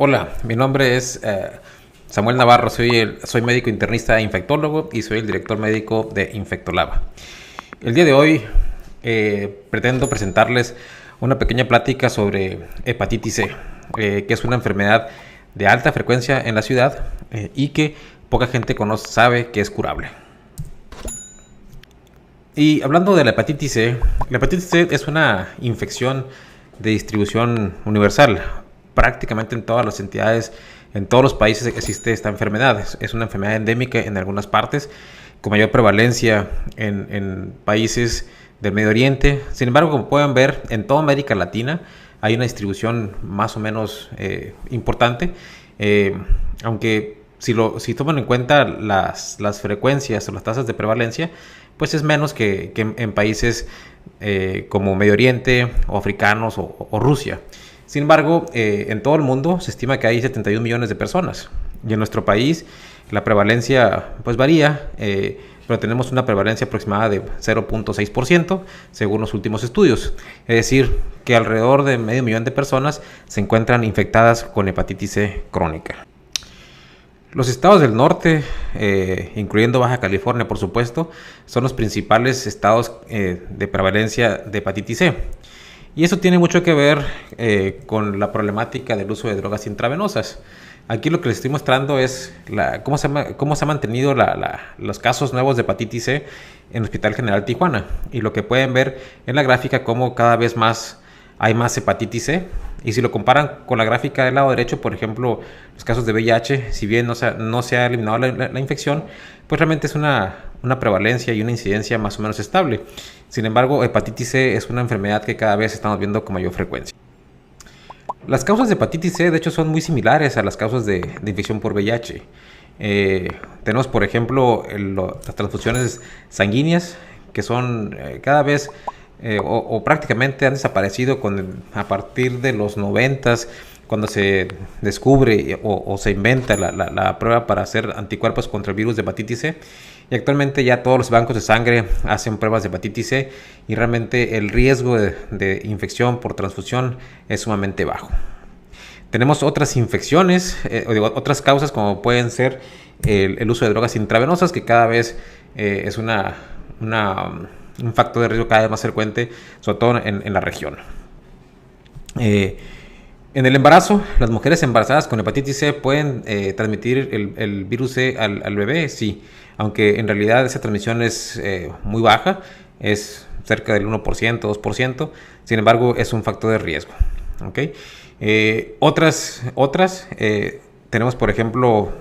Hola, mi nombre es Samuel Navarro, soy médico internista e infectólogo y soy el director médico de Infectolab. El día de hoy pretendo presentarles una pequeña plática sobre hepatitis C, que es una enfermedad de alta frecuencia en la ciudad y que poca gente sabe que es curable. Y hablando de la hepatitis C es una infección de distribución universal. Prácticamente en todas las entidades, en todos los países existe esta enfermedad. Es una enfermedad endémica en algunas partes, con mayor prevalencia en países del Medio Oriente. Sin embargo, como pueden ver, en toda América Latina hay una distribución más o menos importante, aunque si toman en cuenta las frecuencias o las tasas de prevalencia, pues es menos que en países como Medio Oriente o africanos o Rusia. Sin embargo, en todo el mundo se estima que hay 71 millones de personas y en nuestro país la prevalencia pues varía, pero tenemos una prevalencia aproximada de 0.6% según los últimos estudios. Es decir, que alrededor de medio millón de personas se encuentran infectadas con hepatitis C crónica. Los estados del norte, incluyendo Baja California, por supuesto, son los principales estados de prevalencia de hepatitis C. Y eso tiene mucho que ver con la problemática del uso de drogas intravenosas. Aquí lo que les estoy mostrando es cómo se ha mantenido los casos nuevos de hepatitis C en el Hospital General Tijuana. Y lo que pueden ver en la gráfica, cómo cada vez más hay más hepatitis C. Y si lo comparan con la gráfica del lado derecho, por ejemplo, los casos de VIH, si bien no se ha eliminado la infección, pues realmente es una prevalencia y una incidencia más o menos estable. Sin embargo, hepatitis C es una enfermedad que cada vez estamos viendo con mayor frecuencia. Las causas de hepatitis C, de hecho, son muy similares a las causas de infección por VIH. Tenemos, por ejemplo, las transfusiones sanguíneas, que son cada vez o prácticamente han desaparecido a partir de los 90s, cuando se descubre o se inventa la prueba para hacer anticuerpos contra el virus de hepatitis C. Y actualmente ya todos los bancos de sangre hacen pruebas de hepatitis C y realmente el riesgo de infección por transfusión es sumamente bajo. Tenemos otras infecciones, otras causas como pueden ser el uso de drogas intravenosas, que cada vez es un factor de riesgo cada vez más frecuente, sobre todo en la región. En el embarazo, las mujeres embarazadas con hepatitis C pueden transmitir el virus C al bebé, sí, aunque en realidad esa transmisión es muy baja, es cerca del 1%, 2%, sin embargo es un factor de riesgo. ¿Okay? Otras tenemos, por ejemplo,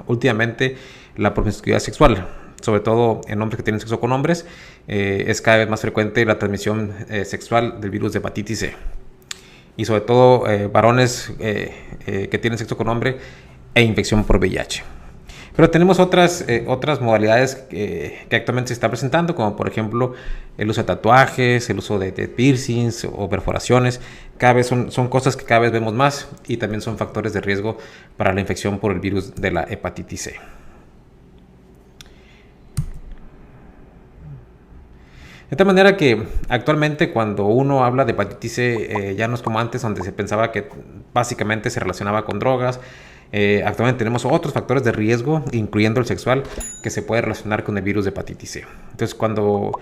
últimamente la promiscuidad sexual, sobre todo en hombres que tienen sexo con hombres, es cada vez más frecuente la transmisión sexual del virus de hepatitis C. Y sobre todo varones que tienen sexo con hombre e infección por VIH. Pero tenemos otras modalidades que actualmente se están presentando, como por ejemplo el uso de tatuajes, el uso de piercings o perforaciones. Cada vez son cosas que cada vez vemos más y también son factores de riesgo para la infección por el virus de la hepatitis C. De tal manera que actualmente cuando uno habla de hepatitis C ya no es como antes, donde se pensaba que básicamente se relacionaba con drogas. Actualmente tenemos otros factores de riesgo, incluyendo el sexual, que se puede relacionar con el virus de hepatitis C. Entonces, cuando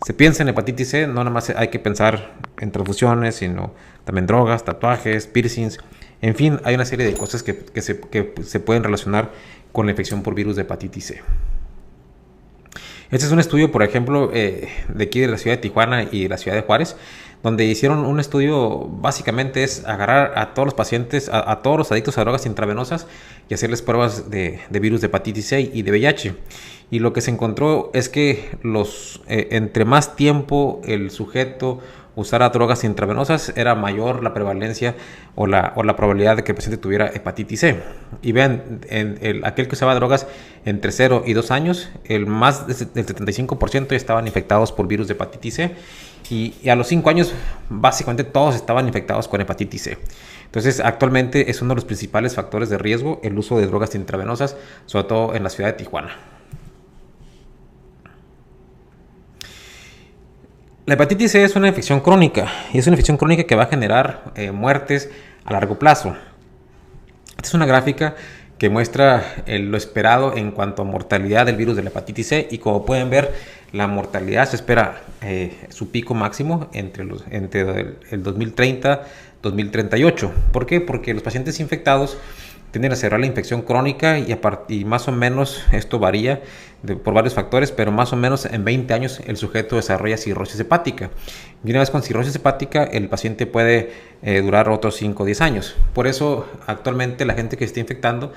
se piensa en hepatitis C, no nada más hay que pensar en transfusiones, sino también drogas, tatuajes, piercings. En fin, hay una serie de cosas que se pueden relacionar con la infección por virus de hepatitis C. Este es un estudio, por ejemplo, de aquí de la ciudad de Tijuana y de la ciudad de Juárez, donde hicieron un estudio, básicamente es agarrar a todos los pacientes, a todos los adictos a drogas intravenosas y hacerles pruebas de virus de hepatitis C y de VIH. Y lo que se encontró es que entre más tiempo el sujeto usara drogas intravenosas, era mayor la prevalencia o la probabilidad de que el paciente tuviera hepatitis C. Y vean, aquel que usaba drogas entre 0 y 2 años, más del 75% ya estaban infectados por virus de hepatitis C. Y a los 5 años, básicamente todos estaban infectados con hepatitis C. Entonces, actualmente es uno de los principales factores de riesgo el uso de drogas intravenosas, sobre todo en la ciudad de Tijuana. La hepatitis C es una infección crónica y es una infección crónica que va a generar muertes a largo plazo. Esta es una gráfica que muestra lo esperado en cuanto a mortalidad del virus de la hepatitis C, y como pueden ver, la mortalidad se espera su pico máximo entre el 2030 2038. ¿Por qué? Porque los pacientes infectados tienden a cerrar la infección crónica y más o menos esto varía por varios factores, pero más o menos en 20 años el sujeto desarrolla cirrosis hepática. Y una vez con cirrosis hepática, el paciente puede durar otros 5 o 10 años. Por eso actualmente la gente que se está infectando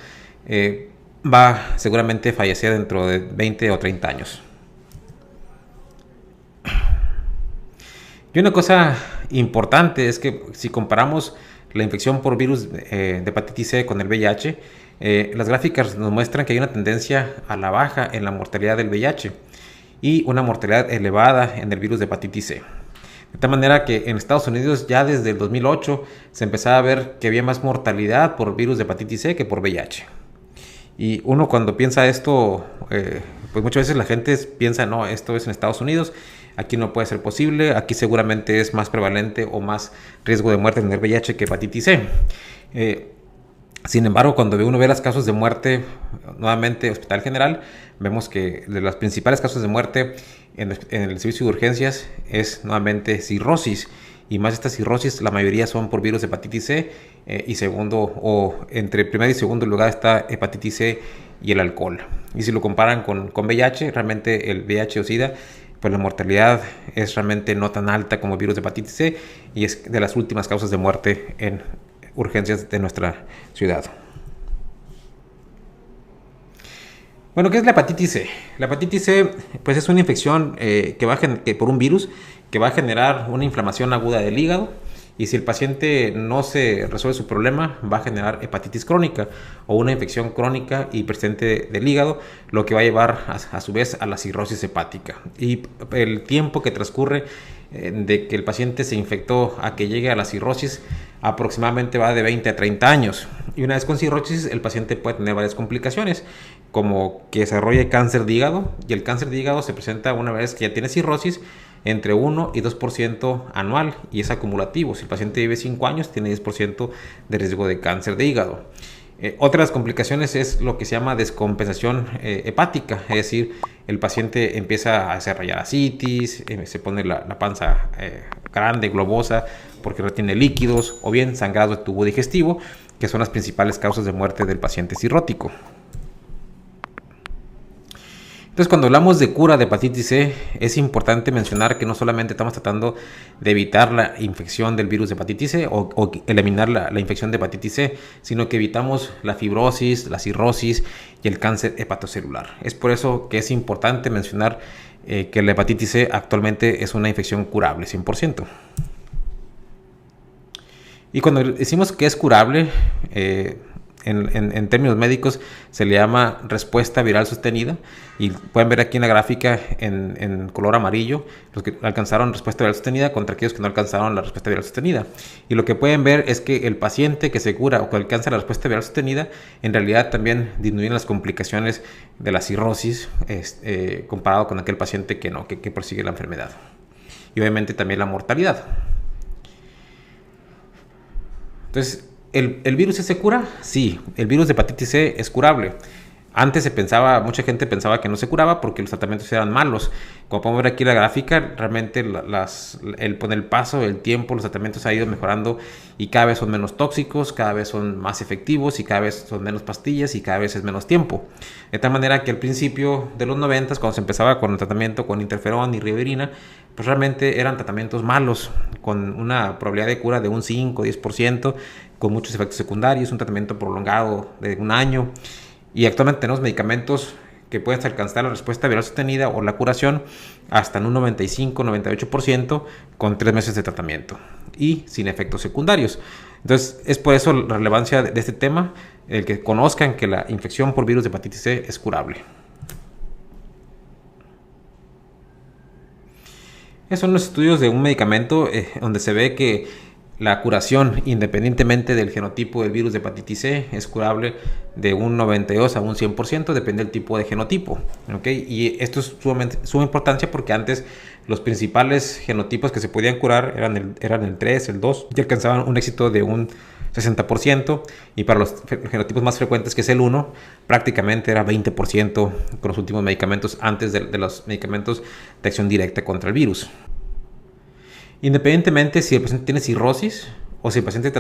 va seguramente a fallecer dentro de 20 o 30 años. Y una cosa importante es que si comparamos la infección por virus de hepatitis C con el VIH, las gráficas nos muestran que hay una tendencia a la baja en la mortalidad del VIH y una mortalidad elevada en el virus de hepatitis C. De tal manera que en Estados Unidos ya desde el 2008 se empezaba a ver que había más mortalidad por virus de hepatitis C que por VIH. Y uno cuando piensa esto, pues muchas veces la gente piensa, no, esto es en Estados Unidos, aquí no puede ser posible, aquí seguramente es más prevalente o más riesgo de muerte en el VIH que hepatitis C. Sin embargo, cuando uno ve los casos de muerte, nuevamente Hospital General, vemos que de las principales casos de muerte en el servicio de urgencias es nuevamente cirrosis. Y más esta cirrosis, la mayoría son por virus de hepatitis C y segundo, o entre primer y segundo lugar está hepatitis C y el alcohol. Y si lo comparan con VIH, realmente el VIH o SIDA, pues la mortalidad es realmente no tan alta como el virus de hepatitis C y es de las últimas causas de muerte en urgencias de nuestra ciudad. Bueno, ¿qué es la hepatitis C? La hepatitis C pues es una infección que por un virus que va a generar una inflamación aguda del hígado, y si el paciente no se resuelve su problema va a generar hepatitis crónica o una infección crónica y persistente del hígado, lo que va a llevar a su vez a la cirrosis hepática. Y el tiempo que transcurre de que el paciente se infectó a que llegue a la cirrosis aproximadamente va de 20 a 30 años. Y una vez con cirrosis el paciente puede tener varias complicaciones, como que desarrolle cáncer de hígado, y el cáncer de hígado se presenta una vez que ya tiene cirrosis entre 1 y 2% anual, y es acumulativo. Si el paciente vive 5 años, tiene 10% de riesgo de cáncer de hígado. Otras complicaciones es lo que se llama descompensación hepática, es decir, el paciente empieza a desarrollar ascitis, se pone la panza grande, globosa, porque retiene líquidos, o bien sangrado de tubo digestivo, que son las principales causas de muerte del paciente cirrótico. Entonces, cuando hablamos de cura de hepatitis C, es importante mencionar que no solamente estamos tratando de evitar la infección del virus de hepatitis C o eliminar la infección de hepatitis C, sino que evitamos la fibrosis, la cirrosis y el cáncer hepatocelular. Es por eso que es importante mencionar que la hepatitis C actualmente es una infección curable, 100%. Y cuando decimos que es curable, en términos médicos se le llama respuesta viral sostenida, y pueden ver aquí en la gráfica en color amarillo los que alcanzaron respuesta viral sostenida contra aquellos que no alcanzaron la respuesta viral sostenida. Y lo que pueden ver es que el paciente que se cura o que alcanza la respuesta viral sostenida en realidad también disminuyen las complicaciones de la cirrosis comparado con aquel paciente que no, que prosigue la enfermedad, y obviamente también la mortalidad. Entonces, ¿el virus se cura? Sí, el virus de hepatitis C es curable. Antes mucha gente pensaba que no se curaba porque los tratamientos eran malos. Como podemos ver aquí en la gráfica, realmente con el paso del tiempo los tratamientos han ido mejorando y cada vez son menos tóxicos, cada vez son más efectivos y cada vez son menos pastillas y cada vez es menos tiempo. De tal manera que al principio de los 90, cuando se empezaba con el tratamiento con interferón y ribavirina, pues realmente eran tratamientos malos, con una probabilidad de cura de un 5 o 10%, con muchos efectos secundarios, un tratamiento prolongado de un año. Y actualmente tenemos medicamentos que pueden alcanzar la respuesta viral sostenida o la curación hasta en un 95-98% con 3 meses de tratamiento y sin efectos secundarios. Entonces, es por eso la relevancia de este tema, el que conozcan que la infección por virus de hepatitis C es curable. Esos son los estudios de un medicamento donde se ve que la curación, independientemente del genotipo del virus de hepatitis C, es curable de un 92 a un 100%, depende del tipo de genotipo. ¿Okay? Y esto es suma importancia porque antes los principales genotipos que se podían curar eran el 3, el 2, y alcanzaban un éxito de un 60%, y para los genotipos más frecuentes, que es el 1, prácticamente era 20% con los últimos medicamentos antes de los medicamentos de acción directa contra el virus. Independientemente si el paciente tiene cirrosis o si el paciente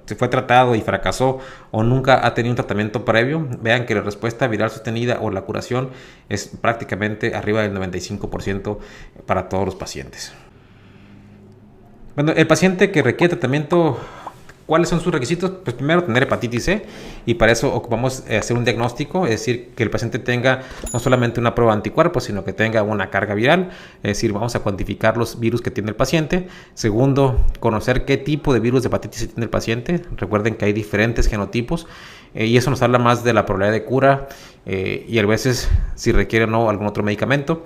se fue tratado y fracasó o nunca ha tenido un tratamiento previo, vean que la respuesta viral sostenida o la curación es prácticamente arriba del 95% para todos los pacientes. Bueno, el paciente que requiere tratamiento, ¿cuáles son sus requisitos? Pues primero tener hepatitis C, y para eso ocupamos hacer un diagnóstico, es decir, que el paciente tenga no solamente una prueba de anticuerpos, sino que tenga una carga viral, es decir, vamos a cuantificar los virus que tiene el paciente. Segundo, conocer qué tipo de virus de hepatitis C tiene el paciente. Recuerden que hay diferentes genotipos, y eso nos habla más de la probabilidad de cura y a veces si requiere o no algún otro medicamento.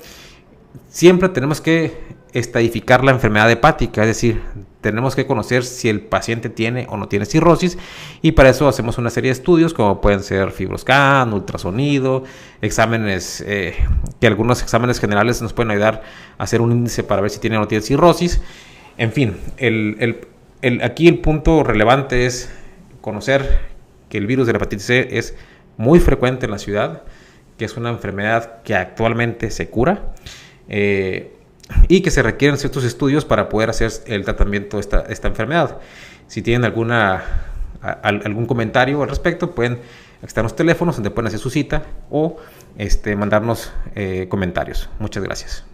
Siempre tenemos que estadificar la enfermedad hepática, es decir, tenemos que conocer si el paciente tiene o no tiene cirrosis, y para eso hacemos una serie de estudios como pueden ser fibroscan, ultrasonido, exámenes, que algunos exámenes generales nos pueden ayudar a hacer un índice para ver si tiene o no tiene cirrosis. En fin, aquí el punto relevante es conocer que el virus de la hepatitis C es muy frecuente en la ciudad, que es una enfermedad que actualmente se cura, y que se requieren ciertos estudios para poder hacer el tratamiento de esta enfermedad. Si tienen algún comentario al respecto, pueden estar en los teléfonos donde pueden hacer su cita o mandarnos comentarios. Muchas gracias.